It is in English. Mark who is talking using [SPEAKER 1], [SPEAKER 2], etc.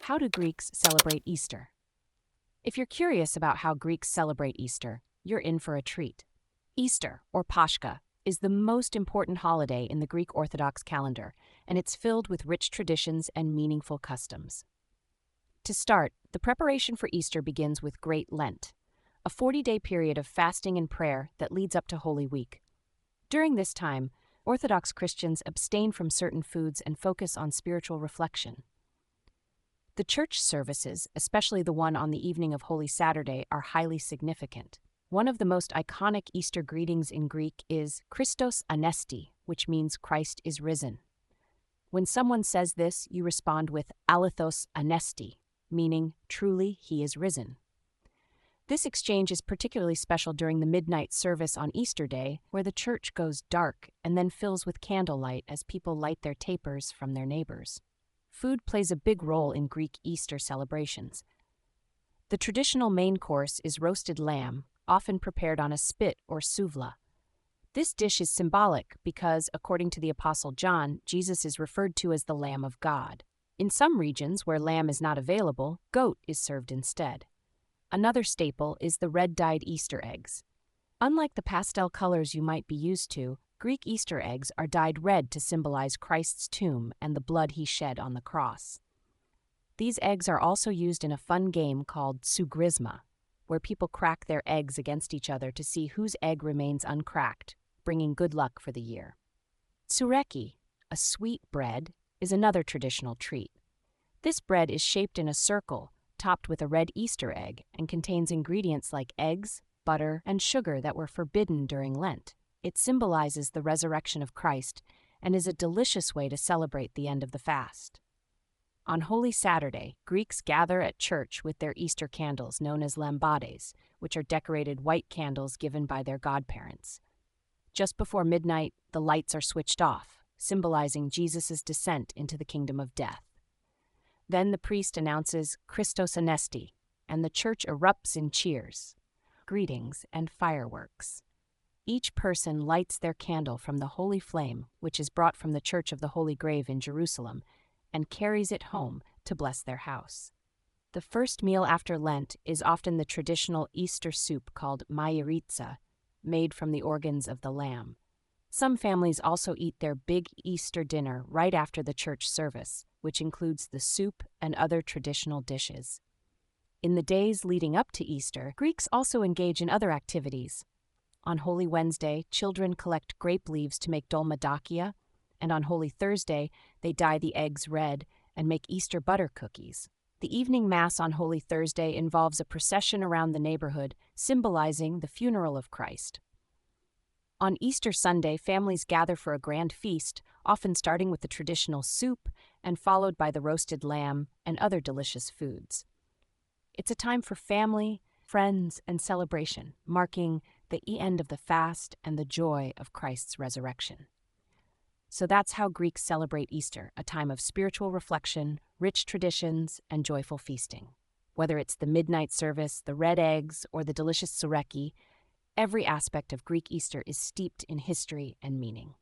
[SPEAKER 1] How do Greeks celebrate Easter? If you're curious about how Greeks celebrate Easter, you're in for a treat. Easter, or Pascha, is the most important holiday in the Greek Orthodox calendar, and it's filled with rich traditions and meaningful customs. To start, the preparation for Easter begins with Great Lent, a 40-day period of fasting and prayer that leads up to Holy Week. During this time, Orthodox Christians abstain from certain foods and focus on spiritual reflection. The church services, especially the one on the evening of Holy Saturday, are highly significant. One of the most iconic Easter greetings in Greek is Christos Anesti, which means Christ is risen. When someone says this, you respond with Alithos Anesti, meaning truly he is risen. This exchange is particularly special during the midnight service on Easter Day, where the church goes dark and then fills with candlelight as people light their tapers from their neighbors. Food plays a big role in Greek Easter celebrations. The traditional main course is roasted lamb, often prepared on a spit or souvla. This dish is symbolic because, according to the Apostle John, Jesus is referred to as the Lamb of God. In some regions where lamb is not available, goat is served instead. Another staple is the red-dyed Easter eggs. Unlike the pastel colors you might be used to, Greek Easter eggs are dyed red to symbolize Christ's tomb and the blood he shed on the cross. These eggs are also used in a fun game called tsougrisma, where people crack their eggs against each other to see whose egg remains uncracked, bringing good luck for the year. Tsoureki, a sweet bread, is another traditional treat. This bread is shaped in a circle, topped with a red Easter egg, and contains ingredients like eggs, butter, and sugar that were forbidden during Lent. It symbolizes the resurrection of Christ and is a delicious way to celebrate the end of the fast. On Holy Saturday, Greeks gather at church with their Easter candles known as lambades, which are decorated white candles given by their godparents. Just before midnight, the lights are switched off, symbolizing Jesus' descent into the kingdom of death. Then the priest announces Christos Anesti, and the church erupts in cheers, greetings, and fireworks. Each person lights their candle from the holy flame, which is brought from the Church of the Holy Grave in Jerusalem, and carries it home to bless their house. The first meal after Lent is often the traditional Easter soup called maioritza, made from the organs of the lamb. Some families also eat their big Easter dinner right after the church service, which includes the soup and other traditional dishes. In the days leading up to Easter, Greeks also engage in other activities. On Holy Wednesday, children collect grape leaves to make dolmadakia, and on Holy Thursday, they dye the eggs red and make Easter butter cookies. The evening Mass on Holy Thursday involves a procession around the neighborhood, symbolizing the funeral of Christ. On Easter Sunday, families gather for a grand feast, often starting with the traditional soup and followed by the roasted lamb and other delicious foods. It's a time for family, friends, and celebration, marking the end of the fast and the joy of Christ's resurrection. So that's how Greeks celebrate Easter, a time of spiritual reflection, rich traditions, and joyful feasting. Whether it's the midnight service, the red eggs, or the delicious tsoureki, every aspect of Greek Easter is steeped in history and meaning.